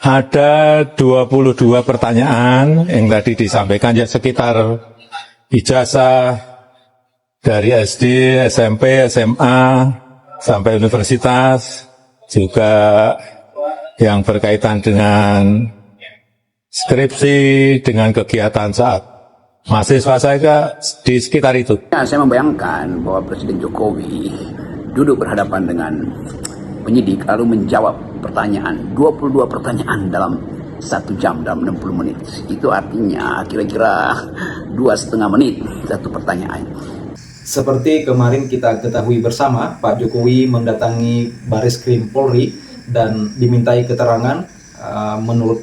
Ada 22 pertanyaan yang tadi disampaikan, ya sekitar ijazah dari SD, SMP, SMA, sampai universitas, juga yang berkaitan dengan skripsi, dengan kegiatan saat mahasiswa saya di sekitar itu. Ya, saya membayangkan bahwa Presiden Jokowi duduk berhadapan dengan penyidik lalu menjawab pertanyaan, 22 pertanyaan dalam 1 jam, dalam 60 menit. Itu artinya kira-kira 2,5 menit satu pertanyaan. Seperti kemarin kita ketahui bersama, Pak Jokowi mendatangi Bareskrim Polri dan dimintai keterangan. Menurut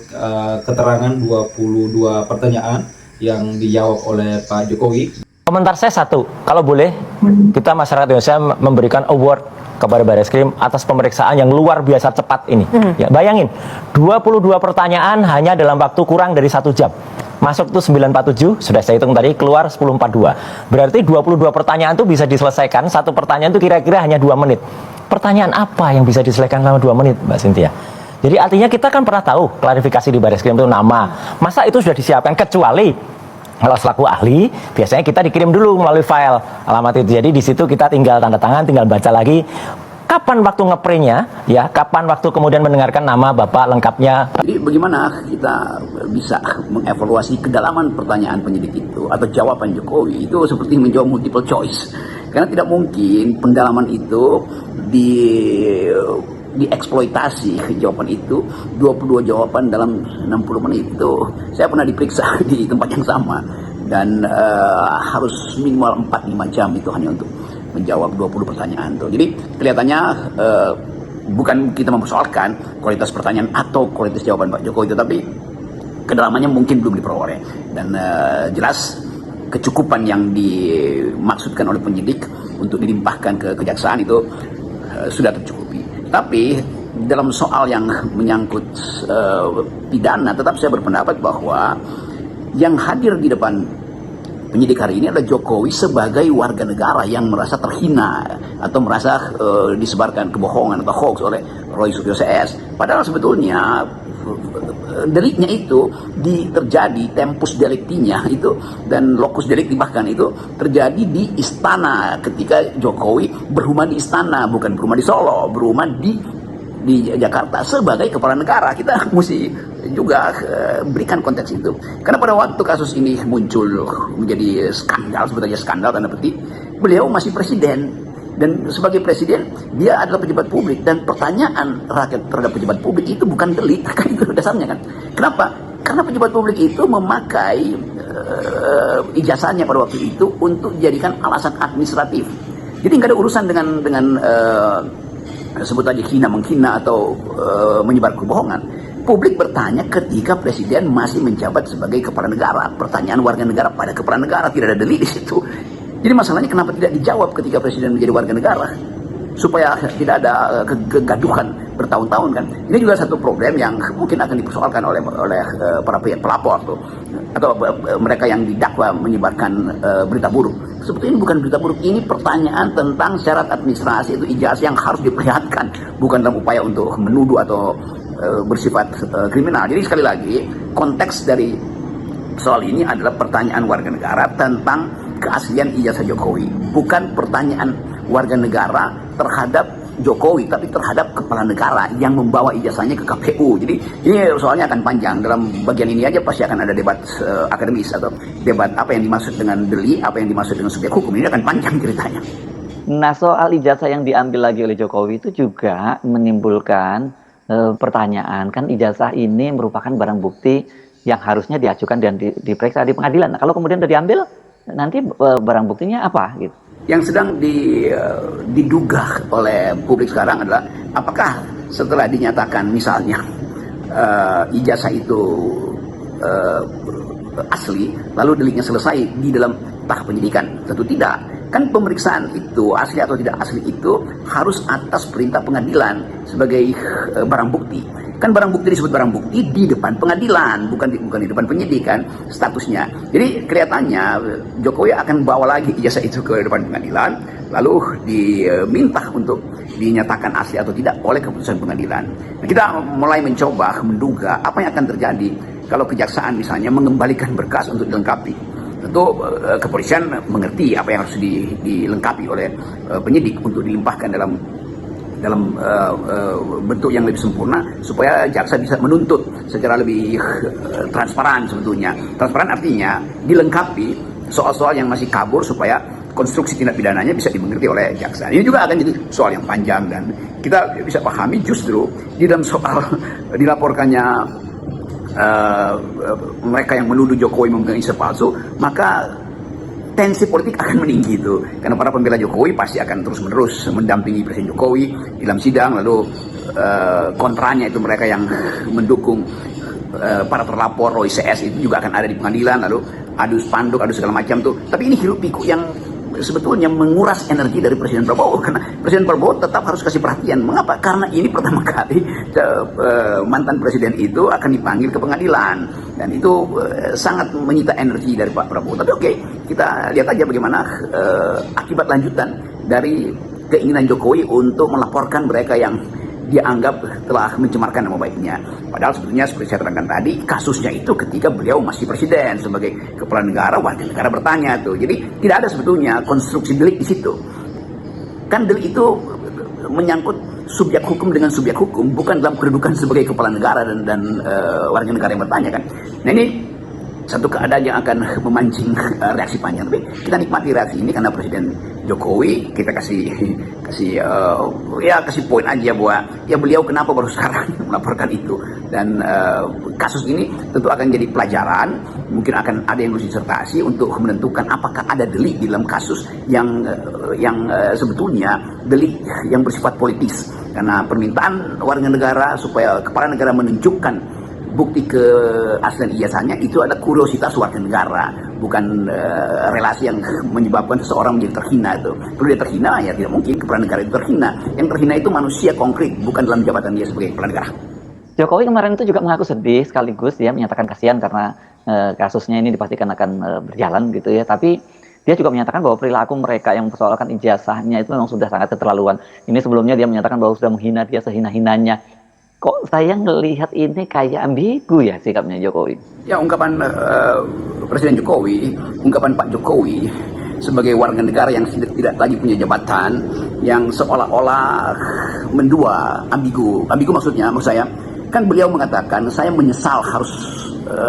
keterangan 22 pertanyaan yang dijawab oleh Pak Jokowi. Komentar saya satu, kalau boleh kita masyarakat Indonesia memberikan award kepada Bareskrim atas pemeriksaan yang luar biasa cepat ini. Ya, bayangin, 22 pertanyaan hanya dalam waktu kurang dari 1 jam. Masuk itu 947, sudah saya hitung tadi, keluar 1042. Berarti 22 pertanyaan itu bisa diselesaikan, satu pertanyaan itu kira-kira hanya 2 menit. Pertanyaan apa yang bisa diselesaikan selama 2 menit, Mbak Cynthia? Jadi artinya kita kan pernah tahu klarifikasi di Bareskrim itu nama. Masa itu sudah disiapkan, kecuali kalau selaku ahli, biasanya kita dikirim dulu melalui file alamat itu. Jadi di situ kita tinggal tanda tangan, tinggal baca lagi. Kapan waktu ngeprintnya, ya? Kapan waktu kemudian mendengarkan nama bapak lengkapnya? Jadi bagaimana kita bisa mengevaluasi kedalaman pertanyaan penyidik itu atau jawaban Jokowi itu seperti menjawab multiple choice. Karena tidak mungkin pendalaman itu dieksploitasi jawaban itu 22 jawaban dalam 60 menit itu. Saya pernah diperiksa di tempat yang sama dan harus minimal 4-5 jam itu hanya untuk menjawab 20 pertanyaan tuh. Jadi kelihatannya bukan kita mempersoalkan kualitas pertanyaan atau kualitas jawaban Pak Jokowi, tetapi kedalamannya mungkin belum diperoleh dan jelas kecukupan yang dimaksudkan oleh penyidik untuk dilimpahkan ke kejaksaan itu sudah tercukupi. Tapi dalam soal yang menyangkut pidana, tetap saya berpendapat bahwa yang hadir di depan penyidik hari ini adalah Jokowi sebagai warga negara yang merasa terhina atau merasa disebarkan kebohongan atau hoax oleh Roy Suryo CS. Padahal sebetulnya deliknya itu terjadi, tempus delictinya itu dan locus delicti bahkan itu terjadi di istana ketika Jokowi berumah di istana, bukan berumah di Solo, berumah di Jakarta sebagai kepala negara. Kita mesti juga berikan konteks itu. Karena pada waktu kasus ini muncul menjadi skandal, sebetulnya skandal tanda petik, beliau masih presiden. Dan sebagai presiden, dia adalah pejabat publik. Dan pertanyaan rakyat terhadap pejabat publik itu bukan delik, kan itu dasarnya kan. Kenapa? Karena pejabat publik itu memakai ijazahnya pada waktu itu untuk dijadikan alasan administratif. Jadi nggak ada urusan dengan sebut aja menghina atau menyebar kebohongan. Publik bertanya ketika presiden masih menjabat sebagai kepala negara. Pertanyaan warga negara pada kepala negara, tidak ada delik di situ. Jadi masalahnya kenapa tidak dijawab ketika presiden menjadi warga negara? Supaya tidak ada kegaduhan bertahun-tahun kan. Ini juga satu problem yang mungkin akan dipersoalkan oleh para pihak pelapor tuh, atau mereka yang didakwa menyebarkan berita buruk. Sebetulnya ini bukan berita buruk, ini pertanyaan tentang syarat administrasi, itu ijazah yang harus diperlihatkan, bukan dalam upaya untuk menuduh atau bersifat kriminal. Jadi sekali lagi konteks dari soal ini adalah pertanyaan warga negara tentang keaslian ijazah Jokowi, bukan pertanyaan warga negara terhadap Jokowi, tapi terhadap kepala negara yang membawa ijazahnya ke KPU. Jadi ini soalnya akan panjang. Dalam bagian ini aja pasti akan ada debat akademis atau debat apa yang dimaksud dengan delik, apa yang dimaksud dengan subjek hukum. Ini akan panjang ceritanya. Nah, soal ijazah yang diambil lagi oleh Jokowi itu juga menimbulkan pertanyaan. Kan ijazah ini merupakan barang bukti yang harusnya diajukan dan diperiksa di pengadilan. Nah, kalau kemudian sudah diambil, nanti barang buktinya apa gitu? Yang sedang diduga oleh publik sekarang adalah apakah setelah dinyatakan misalnya ijazah itu asli, lalu deliknya selesai di dalam tahap penyidikan? Tentu tidak. Kan pemeriksaan itu asli atau tidak asli itu harus atas perintah pengadilan sebagai barang bukti. Kan barang bukti disebut barang bukti di depan pengadilan, bukan di depan penyidikan statusnya. Jadi kelihatannya Jokowi akan bawa lagi ijazah itu ke depan pengadilan, lalu diminta untuk dinyatakan asli atau tidak oleh keputusan pengadilan. Nah, kita mulai mencoba menduga apa yang akan terjadi kalau kejaksaan misalnya mengembalikan berkas untuk dilengkapi. Tentu kepolisian mengerti apa yang harus dilengkapi oleh penyidik untuk dilimpahkan dalam bentuk yang lebih sempurna supaya jaksa bisa menuntut secara lebih transparan sebetulnya. Transparan artinya dilengkapi soal-soal yang masih kabur supaya konstruksi tindak pidananya bisa dimengerti oleh jaksa. Ini juga akan jadi soal yang panjang dan kita bisa pahami justru di dalam soal dilaporkannya mereka yang menuduh Jokowi memegang ijazah palsu, maka tensi politik akan meninggi itu karena para pembela Jokowi pasti akan terus-menerus mendampingi Presiden Jokowi dalam sidang, lalu kontranya itu mereka yang mendukung para terlapor Roy CS itu juga akan ada di pengadilan, lalu adu spanduk, adu segala macam tuh. Tapi ini hiruk pikuk yang sebetulnya menguras energi dari Presiden Prabowo, karena Presiden Prabowo tetap harus kasih perhatian. Mengapa? Karena ini pertama kali mantan presiden itu akan dipanggil ke pengadilan dan itu sangat menyita energi dari Pak Prabowo. Tapi oke, kita lihat aja bagaimana akibat lanjutan dari keinginan Jokowi untuk melaporkan mereka yang dianggap telah mencemarkan nama baiknya. Padahal sebetulnya seperti saya terangkan tadi, kasusnya itu ketika beliau masih presiden sebagai kepala negara, warga negara bertanya tuh. Jadi tidak ada sebetulnya konstruksi delik di situ. Kan delik itu menyangkut subjek hukum dengan subjek hukum, bukan dalam kedudukan sebagai kepala negara dan warga negara yang bertanya kan. Nah ini satu keadaan yang akan memancing reaksi panjang. Tapi kita nikmati reaksi ini karena Presiden Jokowi kita kasih poin aja bahwa ya beliau kenapa baru sekarang melaporkan itu, dan kasus ini tentu akan jadi pelajaran. Mungkin akan ada yang harus disertasi untuk menentukan apakah ada delik di dalam kasus yang sebetulnya delik yang bersifat politis, karena permintaan warga negara supaya kepala negara menunjukkan bukti keaslian ijazahnya itu adalah kuriositas warga negara, bukan relasi yang menyebabkan seseorang menjadi terhina itu. Kalau dia terhina ya tidak mungkin kepala negara itu terhina. Yang terhina itu manusia konkret, bukan dalam jabatan dia sebagai kepala negara. Jokowi kemarin itu juga mengaku sedih sekaligus dia menyatakan kasihan karena kasusnya ini dipastikan akan berjalan gitu ya. Tapi dia juga menyatakan bahwa perilaku mereka yang mempersoalkan ijazahnya itu memang sudah sangat keterlaluan. Ini sebelumnya dia menyatakan bahwa sudah menghina dia sehina-hinanya. Kok saya ngelihat ini kayak ambigu ya sikapnya Jokowi? Ya, ungkapan Presiden Jokowi, ungkapan Pak Jokowi sebagai warga negara yang tidak lagi punya jabatan, yang seolah-olah mendua, ambigu. Ambigu maksud saya, kan beliau mengatakan saya menyesal harus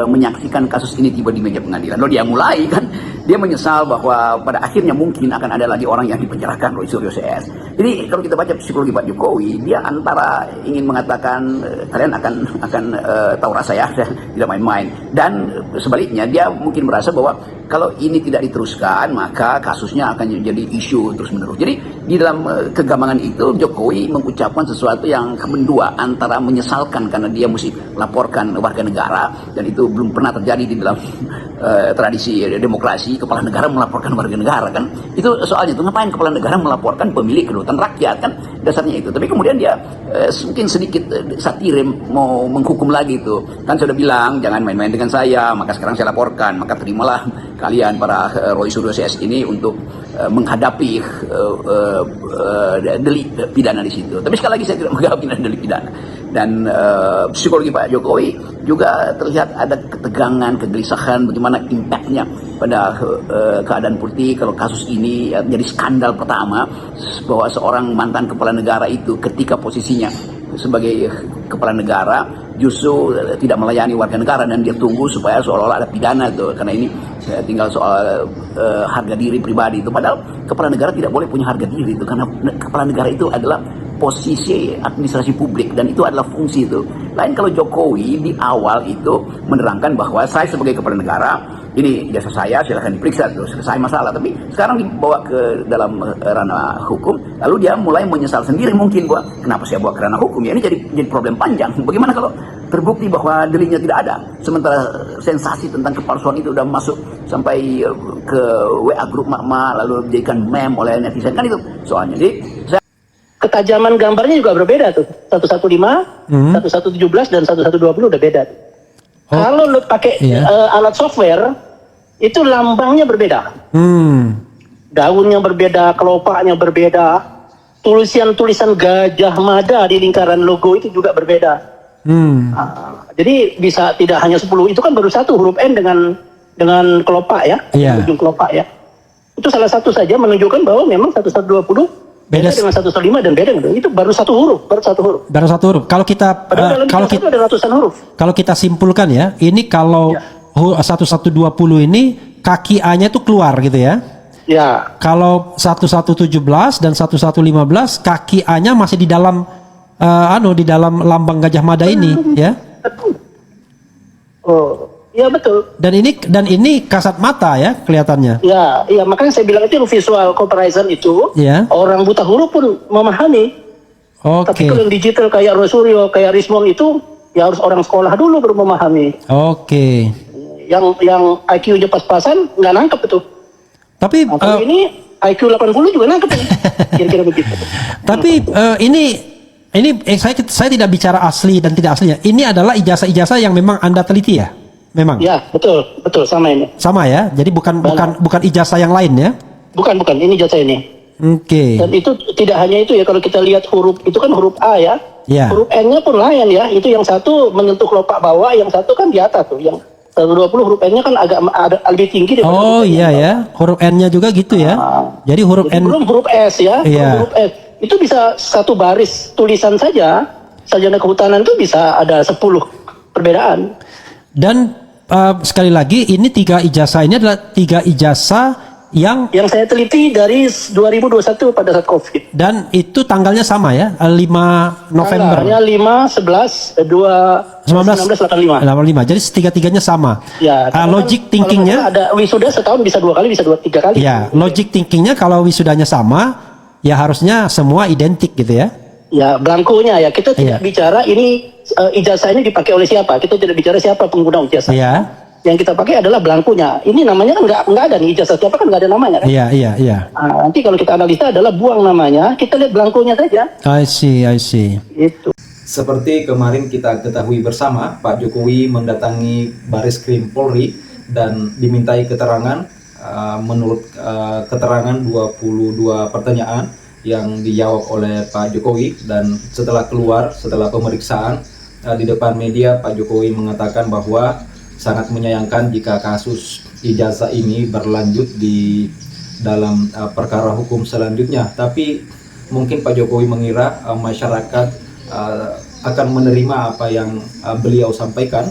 menyaksikan kasus ini tiba di meja pengadilan. Lalu dia mulai kan, dia menyesal bahwa pada akhirnya mungkin akan ada lagi orang yang dipenjarakan, Roy Suryo CS. Jadi kalau kita baca psikologi Pak Jokowi, dia antara ingin mengatakan kalian akan tahu rasa ya, tidak main-main, dan sebaliknya dia mungkin merasa bahwa kalau ini tidak diteruskan maka kasusnya akan jadi isu terus-menerus. Jadi di dalam kegambangan itu Jokowi mengucapkan sesuatu yang mendua antara menyesalkan karena dia mesti laporkan warga negara, dan itu belum pernah terjadi di dalam tradisi demokrasi, kepala negara melaporkan warga negara kan. Itu soalnya itu ngapain kepala negara melaporkan pemilik kedaulatan rakyat kan, dasarnya itu. Tapi kemudian dia mungkin sedikit satire mau menghukum lagi itu. Kan sudah bilang jangan main-main dengan saya, maka sekarang saya laporkan, maka terimalah kalian para Roy Suryo CS ini untuk menghadapi delik pidana di situ. Tapi sekali lagi saya tidak menghadapi delik pidana. Dan psikologi Pak Jokowi juga terlihat ada ketegangan, kegelisahan bagaimana impactnya pada keadaan politik kalau kasus ini jadi skandal pertama bahwa seorang mantan kepala negara itu ketika posisinya sebagai kepala negara justru tidak melayani warga negara, dan dia tunggu supaya seolah-olah ada pidana tuh, karena ini tinggal soal harga diri pribadi itu. Padahal kepala negara tidak boleh punya harga diri itu, karena kepala negara itu adalah posisi administrasi publik dan itu adalah fungsi itu. Lain kalau Jokowi di awal itu menerangkan bahwa saya sebagai kepala negara, ini jasa saya silahkan diperiksa terus selesai masalah. Tapi sekarang dibawa ke dalam ranah hukum, lalu dia mulai menyesal sendiri mungkin bahwa kenapa saya bawa ke ranah hukum ya, ini jadi problem panjang. Bagaimana kalau terbukti bahwa deliknya tidak ada, sementara sensasi tentang kepalsuan itu udah masuk sampai ke WA grup mak-mak lalu dijadikan meme oleh netizen, kan itu soalnya. Jadi ketajaman gambarnya juga berbeda tuh. 115, 1117 dan 1120 udah beda. Oh, kalau lu pakai iya. Alat software itu lambangnya berbeda. daunnya berbeda, kelopaknya berbeda, tulisan Gajah Mada di lingkaran logo itu juga berbeda. Jadi bisa tidak hanya 10, itu kan baru satu huruf N dengan kelopak ya, ujung kelopak ya. Itu salah satu saja menunjukkan bahwa memang 1120 beda dengan 115 dan beda dengan itu baru satu huruf. Kalau kita ada ratusan huruf. Kalau kita simpulkan ya, ini kalau 1120 ini kaki A-nya itu keluar gitu ya. Ya. Kalau 1117 dan 1115 kaki A-nya masih di dalam di dalam lambang Gajah Mada ini ya. Oh, iya betul. Dan ini kasat mata ya kelihatannya. Ya, iya makanya saya bilang itu visual comparison itu orang buta huruf pun memahami. Tapi kalau yang digital kayak Rosurio, kayak Rismond itu ya harus orang sekolah dulu baru memahami. Yang IQ-nya pas-pasan nggak nangkep itu. Tapi kalau ini IQ 80 juga nangkep ini. Kira-kira begitu. Tapi saya tidak bicara asli dan tidak aslinya. Ini adalah ijazah-ijazah yang memang Anda teliti ya? Memang. Ya, betul sama ini. Sama ya. Jadi bukan ijazah yang lain ya? Bukan, ini ijazah ini. Oke. Dan itu tidak hanya itu ya, kalau kita lihat huruf itu kan huruf A ya. Huruf N-nya pun lain ya. Itu yang satu menyentuh kelopak bawah, yang satu kan di atas tuh. Yang 120 huruf N-nya kan agak lebih tinggi daripada huruf iya ya. Huruf N-nya juga gitu ya. Jadi huruf N. Belum huruf S ya. Huruf S. Itu bisa satu baris tulisan saja, sarjana kehutanan itu bisa ada 10 perbedaan. Dan sekali lagi ini 3 ijazah ini adalah 3 ijazah yang saya teliti dari 2021 pada saat COVID. Dan itu tanggalnya sama ya, 5 November. Tanggalnya 5, 11, 19, 85. Jadi tiga-tiganya sama. Ya, logic thinkingnya ada wisuda setahun bisa 2 kali, bisa 3 kali. Ya, logic thinkingnya kalau wisudanya sama, ya harusnya semua identik gitu ya. Ya, belangkonya ya. Kita tidak bicara ini ijazah ini dipakai oleh siapa. Kita tidak bicara siapa pengguna ijazah. Yang kita pakai adalah belangkonya. Ini namanya kan nggak ada nih, ijazah siapa kan nggak ada namanya kan. Iya. Nanti kalau kita analisa adalah buang namanya, kita lihat belangkonya saja. I see. Itu. Seperti kemarin kita ketahui bersama, Pak Jokowi mendatangi Bareskrim Polri dan dimintai keterangan. Menurut keterangan 22 pertanyaan yang dijawab oleh Pak Jokowi, dan setelah pemeriksaan di depan media, Pak Jokowi mengatakan bahwa sangat menyayangkan jika kasus ijazah ini berlanjut di dalam perkara hukum selanjutnya. Tapi mungkin Pak Jokowi mengira masyarakat akan menerima apa yang beliau sampaikan,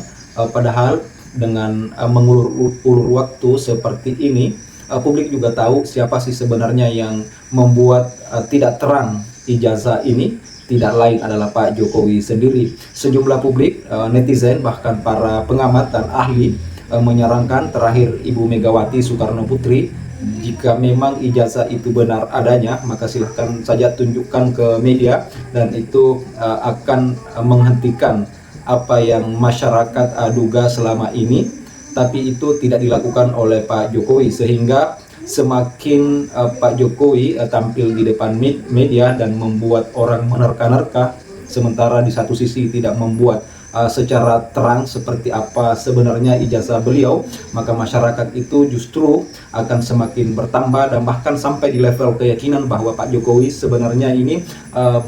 padahal dengan mengulur waktu seperti ini, publik juga tahu siapa sih sebenarnya yang membuat tidak terang ijazah ini. Tidak lain adalah Pak Jokowi sendiri. Sejumlah publik, netizen, bahkan para pengamat dan ahli menyarankan terakhir Ibu Megawati Soekarno Putri, jika memang ijazah itu benar adanya, maka silahkan saja tunjukkan ke media, dan itu akan menghentikan apa yang masyarakat duga selama ini. Tapi itu tidak dilakukan oleh Pak Jokowi, sehingga semakin Pak Jokowi tampil di depan media dan membuat orang menerka-nerka, sementara di satu sisi tidak membuat secara terang seperti apa sebenarnya ijazah beliau, maka masyarakat itu justru akan semakin bertambah dan bahkan sampai di level keyakinan bahwa Pak Jokowi sebenarnya ini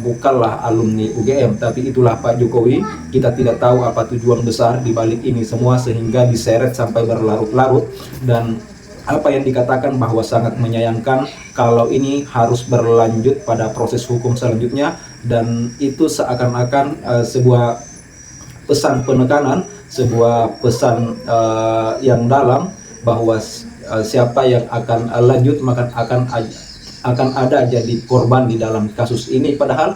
bukanlah alumni UGM, tapi itulah Pak Jokowi. Kita tidak tahu apa tujuan besar di balik ini semua sehingga diseret sampai berlarut-larut, dan apa yang dikatakan bahwa sangat menyayangkan kalau ini harus berlanjut pada proses hukum selanjutnya, dan itu seakan-akan sebuah pesan penekanan, sebuah pesan yang dalam bahwa siapa yang akan lanjut maka akan ada jadi korban di dalam kasus ini, padahal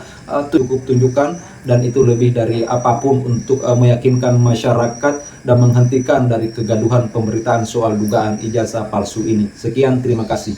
cukup tunjukkan, dan itu lebih dari apapun untuk meyakinkan masyarakat dan menghentikan dari kegaduhan pemberitaan soal dugaan ijazah palsu ini. Sekian, terima kasih.